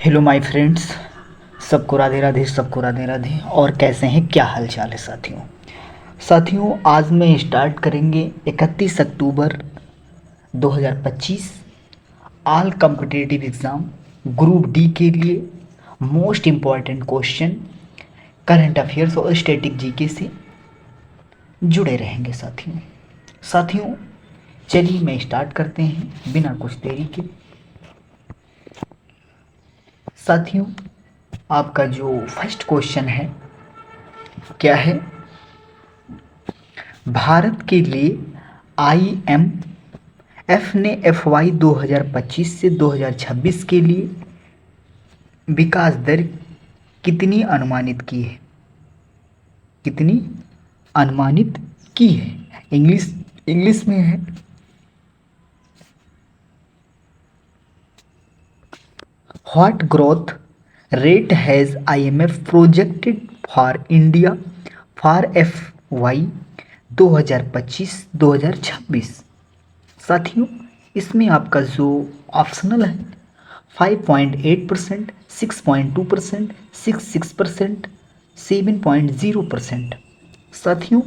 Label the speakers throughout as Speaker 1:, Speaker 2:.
Speaker 1: Hello my friends. सबको राधे राधे, सबको राधे राधे। और कैसे हैं, क्या हाल चाल है साथियों। आज मैं स्टार्ट करेंगे 31 अक्टूबर 2025 all competitive exam group D के लिए most important question current affairs और स्टैटिक जीके से जुड़े रहेंगे साथियों। चलिए मैं स्टार्ट करते हैं बिना कुछ देरी के। साथियों, आपका जो फर्स्ट क्वेश्चन है क्या है, भारत के लिए आईएमएफ ने FY 2025 से 2026 के लिए विकास दर कितनी अनुमानित की है? कितनी अनुमानित की है? इंग्लिश में है। What growth rate has IMF projected for India for FY 2025-2026? साथियों, इसमें आपका जो ऑप्शनल है 5.8%, 6.2%, 6%, 7.0%। साथियों,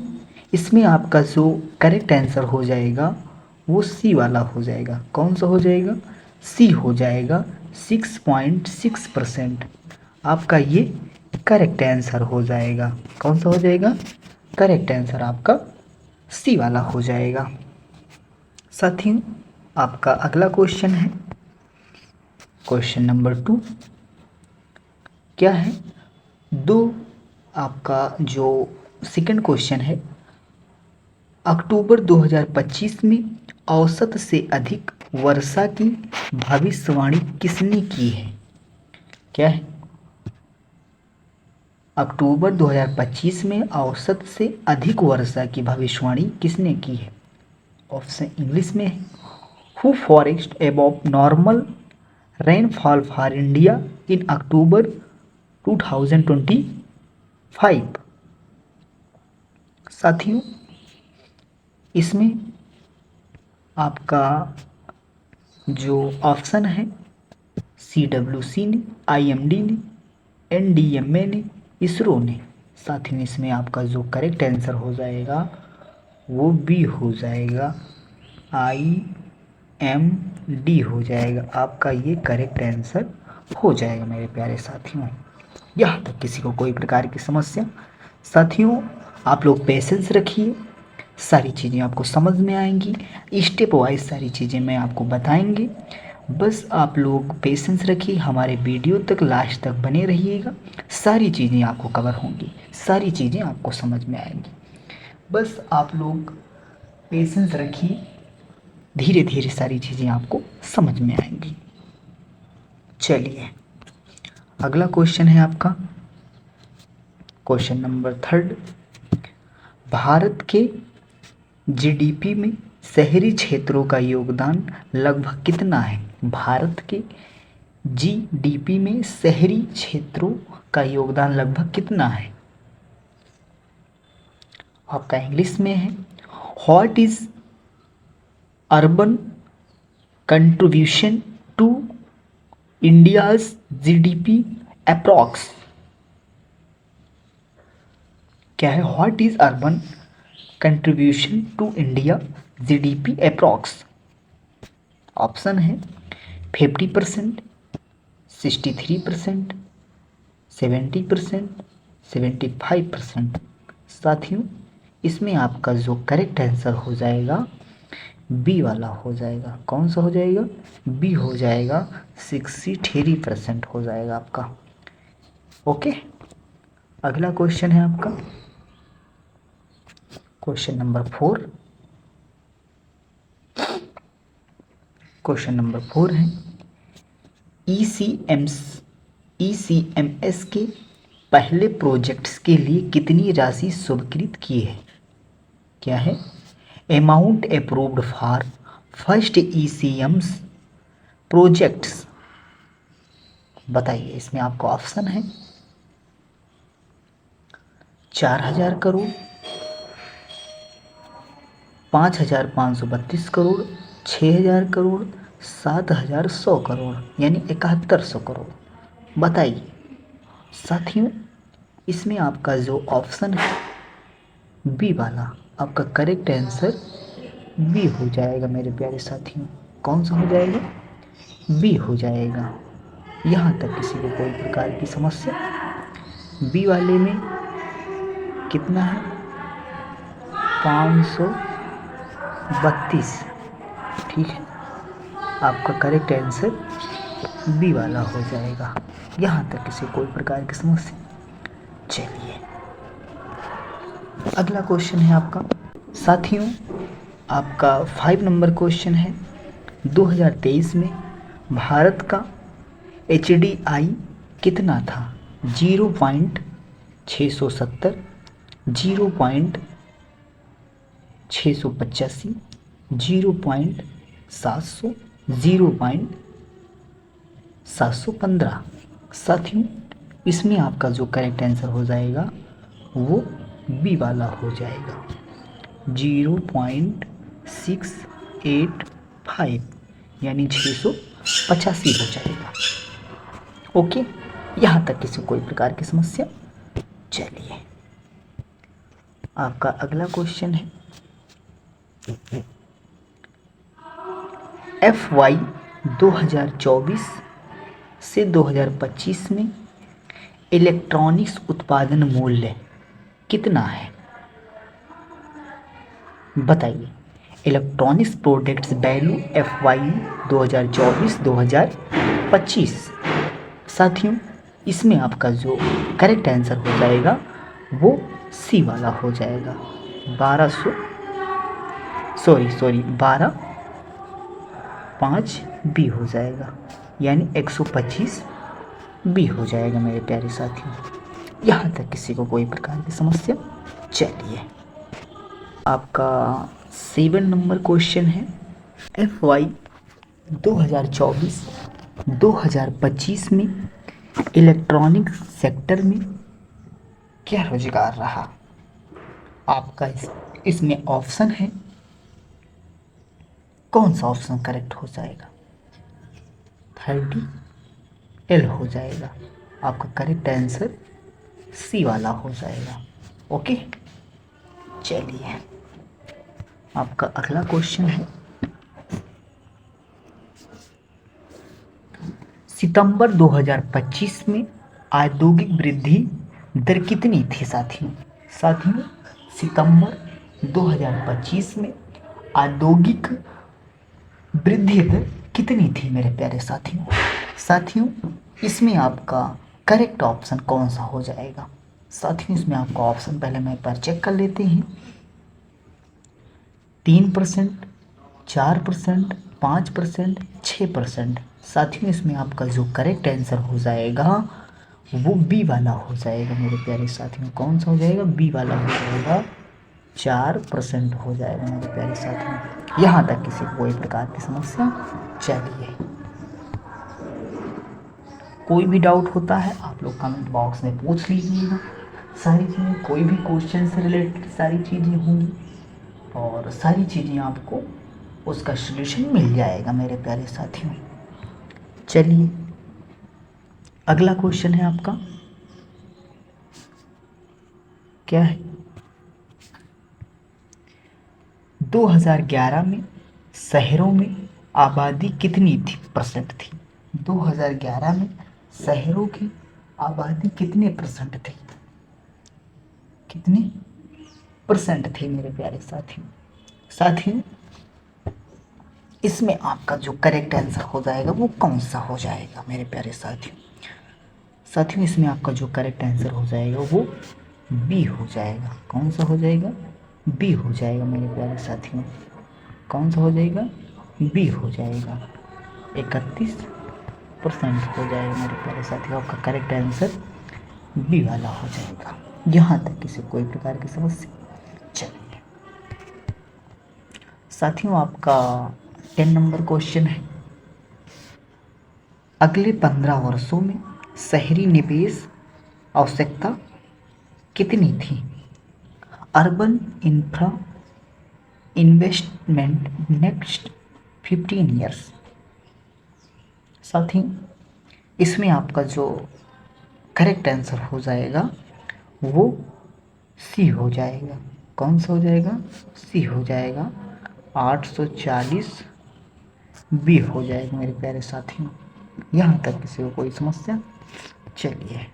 Speaker 1: इसमें आपका जो करेक्ट आंसर हो जाएगा वो सी वाला हो जाएगा। कौन सा हो जाएगा? सी हो जाएगा। 6.6% आपका ये करेक्ट आंसर हो जाएगा। कौन सा हो जाएगा? करेक्ट आंसर आपका सी वाला हो जाएगा। साथियों, आपका अगला क्वेश्चन है क्वेश्चन नंबर 2। क्या है? आपका जो सेकंड क्वेश्चन है, अक्टूबर 2025 में औसत से अधिक वर्षा की भविष्यवाणी किसने की है? क्या है? अक्टूबर 2025 में औसत से अधिक वर्षा की भविष्यवाणी किसने की है? ऑप्शन इंग्लिश में है। Who forecast above normal rainfall for India in October 2025। साथियों, इसमें आपका जो ऑप्शन है CWC ने, IMD ने, NDMA ने, इसरो ने। साथियों, इसमें आपका जो करेक्ट आंसर हो जाएगा वो बी हो जाएगा, IMD हो जाएगा। आपका ये करेक्ट आंसर हो जाएगा मेरे प्यारे साथियों। यहाँ तक किसी को कोई प्रकार की समस्या? साथियों, आप लोग पेशेंस रखिए, सारी चीज़ें आपको समझ में आएंगी। स्टेप वाइज सारी चीज़ें मैं आपको बताएंगे। बस आप लोग पेशेंस रखिए, हमारे वीडियो तक लास्ट तक बने रहिएगा। सारी चीज़ें आपको कवर होंगी, सारी चीज़ें आपको समझ में आएंगी। बस आप लोग पेशेंस रखिए, धीरे धीरे सारी चीज़ें आपको समझ में आएंगी। चलिए, अगला क्वेश्चन है आपका क्वेश्चन नंबर 3। भारत के GDP में शहरी क्षेत्रों का योगदान लगभग कितना है? भारत के GDP में शहरी क्षेत्रों का योगदान लगभग कितना है? आपका इंग्लिश में है। What is urban contribution to India's GDP approx? क्या है? What is urban contribution to India GDP approx? Option है 50%, 63%, 70%, 75%। साथियों, इसमें आपका जो करेक्ट आंसर हो जाएगा बी वाला हो जाएगा। कौन सा हो जाएगा? बी हो जाएगा। 63% हो जाएगा आपका। ओके, अगला क्वेश्चन है आपका क्वेश्चन नंबर 4। क्वेश्चन नंबर 4 है ECMS के पहले प्रोजेक्ट्स के लिए कितनी राशि स्वीकृत की है? क्या है? Amount approved for first ECMS projects. बताइए, इसमें आपको ऑप्शन है 4,000 करोड़, 5,532 करोड़, 6,000 करोड़, 7,100 करोड़, यानी 7,100 करोड़। बताइए साथियों, इसमें आपका जो ऑप्शन है बी वाला, आपका करेक्ट आंसर बी हो जाएगा मेरे प्यारे साथियों। कौन सा हो जाएगा? बी हो जाएगा। यहाँ तक किसी को कोई प्रकार की समस्या? बी वाले में कितना है? 532। ठीक है, आपका करेक्ट आंसर बी वाला हो जाएगा। यहाँ तक किसी कोई प्रकार की समस्या? चलिए, अगला क्वेश्चन है आपका साथियों, आपका 5 नंबर क्वेश्चन है। 2023 में भारत का HDI कितना था? 0.670, 0.685, 0.700, 0.715। साथियों, इसमें आपका जो करेक्ट आंसर हो जाएगा वो बी वाला हो जाएगा, 0.685, यानी 685 हो जाएगा। ओके, यहाँ तक किसी कोई प्रकार की समस्या? चलिए, आपका अगला क्वेश्चन है FY 2024 से 2025 में इलेक्ट्रॉनिक्स उत्पादन मूल्य कितना है? बताइए। Electronics products value FY 2024-2025। साथियों, इसमें आपका जो करेक्ट आंसर हो जाएगा वो सी वाला हो जाएगा, 12 बी हो जाएगा, यानी 125 बी हो जाएगा मेरे प्यारे साथियों। यहाँ तक किसी को कोई प्रकार की समस्या? चलिए, आपका 7 नंबर क्वेश्चन है। FY 2024-2025 में इलेक्ट्रॉनिक सेक्टर में क्या रोजगार रहा? आपका इसमें ऑप्शन है, कौन सा ऑप्शन करेक्ट हो जाएगा? 30L हो जाएगा। आपका करेक्ट आंसर सी वाला हो जाएगा। ओके, चलिए, आपका अगला क्वेश्चन है। सितंबर 2025 में औद्योगिक वृद्धि दर कितनी थी साथियों? सितंबर 2025 में औद्योगिक वृद्धि दर कितनी थी मेरे प्यारे साथियों? इसमें आपका करेक्ट ऑप्शन कौन सा हो जाएगा? साथियों, इसमें आपका ऑप्शन पहले मैं एक बार चेक कर लेते हैं। 3%, 4%, 5%, 6%। साथियों, इसमें आपका जो करेक्ट आंसर हो जाएगा वो बी वाला हो जाएगा मेरे प्यारे साथियों। कौन सा हो जाएगा? बी वाला हो जाएगा, 4% हो जाएगा मेरे प्यारे साथियों। यहाँ तक किसी को कोई प्रकार की समस्या? चलिए, कोई भी डाउट होता है आप लोग कमेंट बॉक्स में पूछ लीजिएगा। सारी चीज़ें, कोई भी क्वेश्चन से रिलेटेड सारी चीज़ें होंगी और सारी चीज़ें आपको उसका सलूशन मिल जाएगा मेरे प्यारे साथियों। चलिए, अगला क्वेश्चन है आपका, क्या है? 2011 में शहरों में आबादी कितनी परसेंट थी? 2011 में शहरों की आबादी कितने परसेंट थी? कितने परसेंट थी मेरे प्यारे साथियों? इसमें आपका जो करेक्ट आंसर हो जाएगा वो कौन सा हो जाएगा मेरे प्यारे साथियों? इसमें आपका जो करेक्ट आंसर हो जाएगा वो बी हो जाएगा। कौन सा हो जाएगा? बी हो जाएगा मेरे प्यारे साथियों। कौन सा हो जाएगा? बी हो जाएगा, 31% हो जाएगा मेरे प्यारे साथियों। आपका करेक्ट आंसर बी वाला हो जाएगा। यहाँ तक किसी कोई प्रकार की समस्या? चलिए साथियों, आपका 10 नंबर क्वेश्चन है। अगले 15 वर्षों में शहरी निवेश आवश्यकता कितनी थी? Urban infra investment next 15 years. साथियों, इसमें आपका जो करेक्ट आंसर हो जाएगा वो सी हो जाएगा। कौन सा हो जाएगा? सी हो जाएगा। 840 बी हो जाएगा मेरे प्यारे साथियों। यहाँ तक किसी को कोई समस्या? चलिए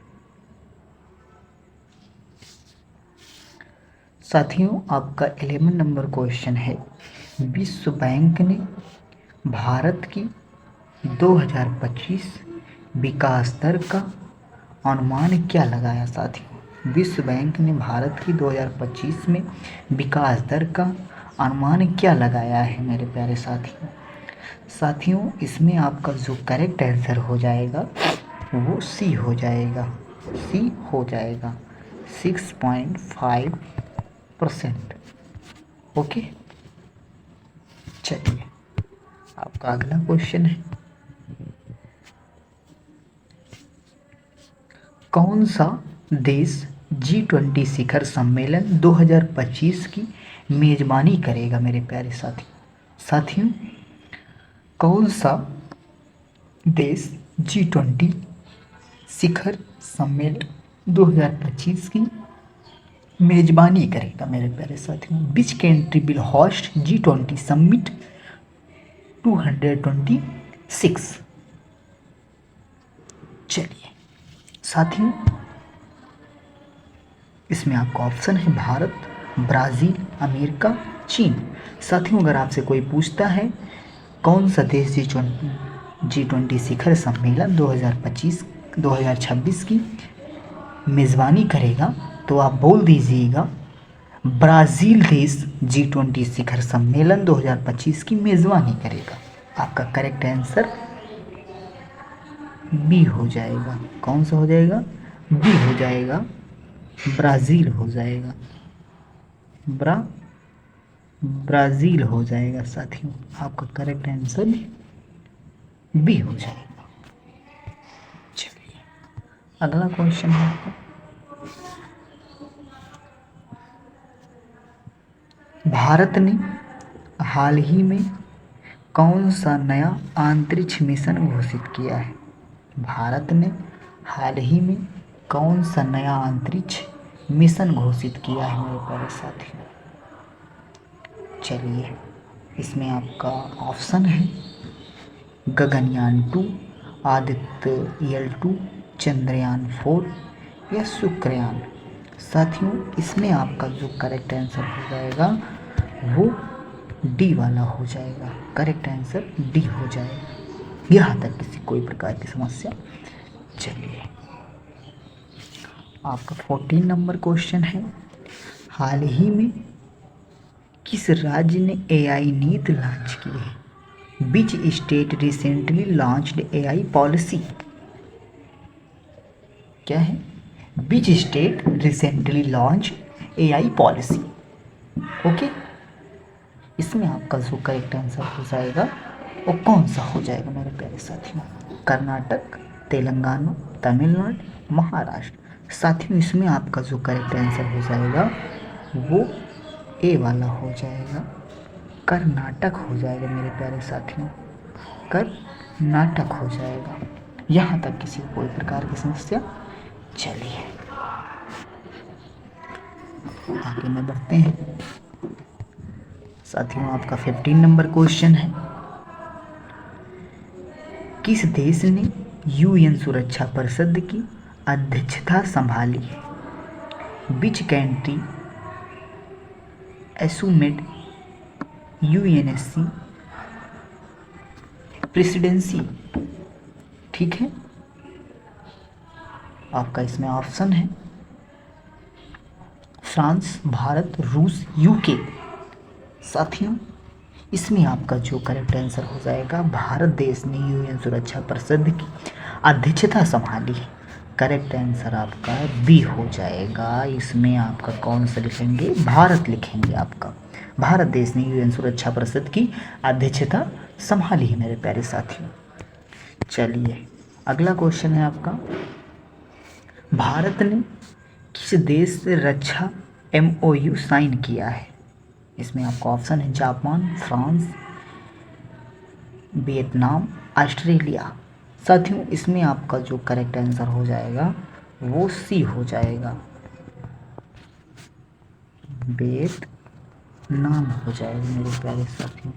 Speaker 1: साथियों, आपका 11 नंबर क्वेश्चन है, विश्व बैंक ने भारत की 2025 विकास दर का अनुमान क्या लगाया? साथियों, विश्व बैंक ने भारत की 2025 में विकास दर का अनुमान क्या लगाया है मेरे प्यारे साथियों? साथियों, इसमें आपका जो करेक्ट आंसर हो जाएगा वो सी हो जाएगा। सी हो जाएगा 6.5%। ओके, चलिए आपका अगला क्वेश्चन है, कौन सा देश G20 शिखर सम्मेलन 2025 की मेजबानी करेगा मेरे प्यारे साथियों? कौन सा देश G20 शिखर सम्मेलन 2025 की मेजबानी करेगा मेरे प्यारे साथियों? Which country will host G20 summit 226? चलिए साथियों, इसमें आपका ऑप्शन है भारत, ब्राज़ील, अमेरिका, चीन। साथियों, अगर आपसे कोई पूछता है कौन सा देश G20 शिखर सम्मेलन 2026 की मेज़बानी करेगा, तो आप बोल दीजिएगा ब्राज़ील देश G20 शिखर सम्मेलन 2025 की मेज़बानी करेगा। आपका करेक्ट आंसर बी हो जाएगा। कौन सा हो जाएगा? बी हो जाएगा, ब्राज़ील हो जाएगा। ब्राज़ील हो जाएगा साथियों। आपका करेक्ट आंसर बी हो जाएगा। चलिए अगला क्वेश्चन है आपका, भारत ने हाल ही में कौन सा नया अंतरिक्ष मिशन घोषित किया है? भारत ने हाल ही में कौन सा नया अंतरिक्ष मिशन घोषित किया है मेरे प्यारे साथियों? चलिए इसमें आपका ऑप्शन है गगनयान 2, आदित्य EL2, चंद्रयान 4 या शुक्रयान। साथियों, इसमें आपका जो करेक्ट आंसर हो जाएगा वो डी वाला हो जाएगा। करेक्ट आंसर डी हो जाएगा। यहाँ तक किसी कोई प्रकार की समस्या? चलिए आपका 14 नंबर क्वेश्चन है, हाल ही में किस राज्य ने AI नीति लॉन्च की है? Which state recently launched AI policy? क्या है? Which state recently launch AI policy? Okay, इसमें आपका जो करेक्ट आंसर हो जाएगा वो कौन सा हो जाएगा मेरे प्यारे साथियों? कर्नाटक, तेलंगाना, तमिलनाडु, महाराष्ट्र। साथियों, इसमें आपका जो करेक्ट आंसर हो जाएगा वो ए वाला हो जाएगा, कर्नाटक हो जाएगा मेरे प्यारे साथियों। कर्नाटक हो जाएगा। यहाँ तक किसी को कोई प्रकार की समस्या? चलिए आगे में बढ़ते हैं साथियों। आपका 15 नंबर क्वेश्चन है, किस देश ने UN सुरक्षा परिषद की अध्यक्षता संभाली है? Which country assumed UNSC presidency? ठीक है, आपका इसमें ऑप्शन है फ्रांस, भारत, रूस, UK। साथियों, इसमें आपका जो करेक्ट आंसर हो जाएगा, भारत देश ने UN सुरक्षा परिषद की अध्यक्षता संभाली है। करेक्ट आंसर आपका बी हो जाएगा। इसमें आपका कौन सा लिखेंगे? भारत लिखेंगे। आपका भारत देश ने UN सुरक्षा परिषद की अध्यक्षता संभाली है मेरे प्यारे साथियों। चलिए अगला क्वेश्चन है आपका, भारत ने किस देश से रक्षा MOU साइन किया है? इसमें आपका ऑप्शन है जापान, फ्रांस, वियतनाम, ऑस्ट्रेलिया। साथियों इसमें आपका जो करेक्ट आंसर हो जाएगा वो सी हो जाएगा, वियतनाम हो जाएगा मेरे प्यारे साथियों।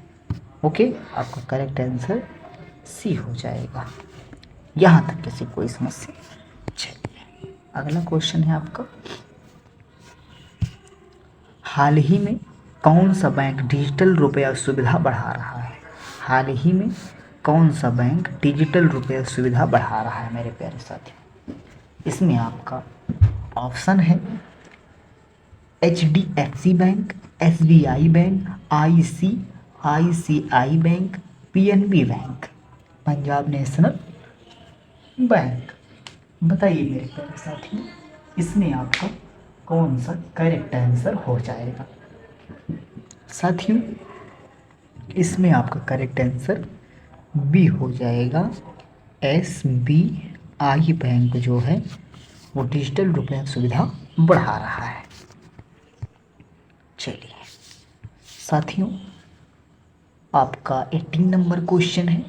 Speaker 1: ओके, आपका करेक्ट आंसर सी हो जाएगा। यहाँ तक किसी कोई समस्या? चलिए अगला क्वेश्चन है आपका, हाल ही में कौन सा बैंक डिजिटल रुपया सुविधा बढ़ा रहा है? हाल ही में कौन सा बैंक डिजिटल रुपया सुविधा बढ़ा रहा है मेरे प्यारे साथियों? इसमें आपका ऑप्शन है HDFC bank, SBI bank, ICICI bank, PNB bank, Punjab national bank. बताइए मेरे प्यारे साथियों, इसमें आपका कौन सा करेक्ट आंसर हो जाएगा? साथियों इसमें आपका करेक्ट आंसर बी हो जाएगा, SBI बैंक जो है वो डिजिटल रुपया सुविधा बढ़ा रहा है। चलिए साथियों आपका 18 नंबर क्वेश्चन है,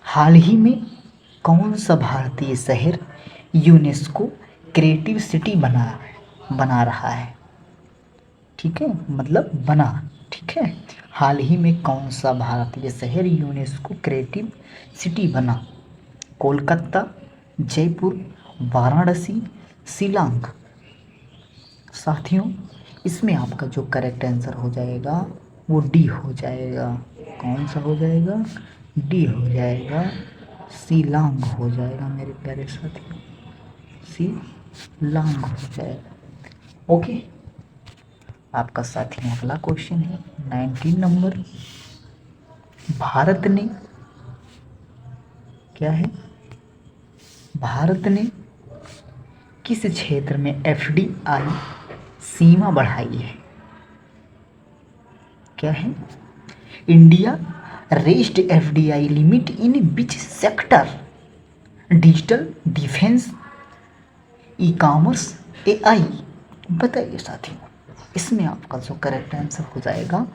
Speaker 1: हाल ही में कौन सा भारतीय शहर यूनेस्को क्रिएटिव सिटी बना रहा है? ठीक है, मतलब बना, ठीक है। हाल ही में कौन सा भारतीय शहर यूनेस्को क्रिएटिव सिटी बना? कोलकाता, जयपुर, वाराणसी, शिलांग। साथियों इसमें आपका जो करेक्ट आंसर हो जाएगा वो डी हो जाएगा। कौन सा हो जाएगा? डी हो जाएगा, शिलांग हो जाएगा मेरे प्यारे साथियों, शिलांग हो जाएगा। ओके, आपका साथियों अगला क्वेश्चन है 19 नंबर, भारत ने क्या है, भारत ने किस क्षेत्र में FDI सीमा बढ़ाई है? क्या है? India raised FDI limit in which sector? Digital, defence, e commerce, AI। बताइए साथियों, इसमें आपका जो करेक्ट आंसर हो जाएगा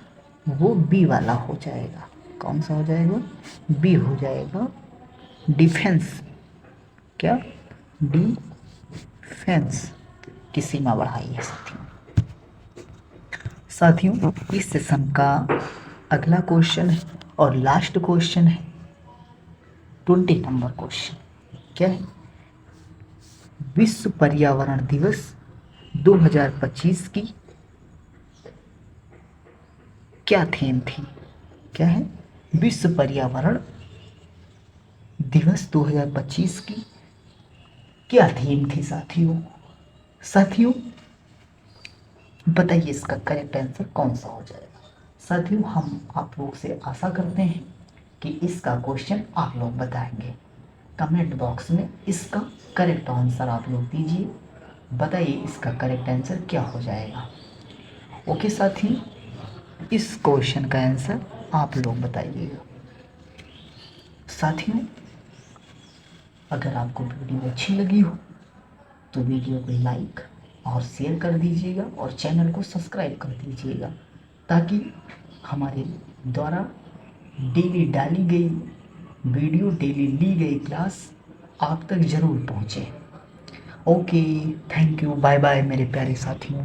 Speaker 1: वो बी वाला हो जाएगा। कौन सा हो जाएगा? बी हो जाएगा, डिफेंस। क्या? डिफेंस की सीमा बढ़ाई है साथियों। साथियों इस सेशन का अगला क्वेश्चन है और लास्ट क्वेश्चन है 20 नंबर क्वेश्चन। क्या है? विश्व पर्यावरण दिवस 2025 की क्या थीम थी? क्या है? विश्व पर्यावरण दिवस 2025 की क्या थीम थी साथियों? साथियों बताइए इसका करेक्ट आंसर कौन सा हो जाएगा? साथियों हम आप लोग से आशा करते हैं कि इसका क्वेश्चन आप लोग बताएंगे। कमेंट बॉक्स में इसका करेक्ट आंसर आप लोग दीजिए, बताइए इसका करेक्ट आंसर क्या हो जाएगा। ओके साथियों, इस क्वेश्चन का आंसर आप लोग बताइएगा। साथियों अगर आपको वीडियो अच्छी लगी हो तो वीडियो को लाइक और शेयर कर दीजिएगा और चैनल को सब्सक्राइब कर दीजिएगा, ताकि हमारे द्वारा डेली डाली गई वीडियो, डेली ली गई क्लास आप तक ज़रूर पहुँचे। Okay, thank you, bye bye मेरे प्यारे साथियों।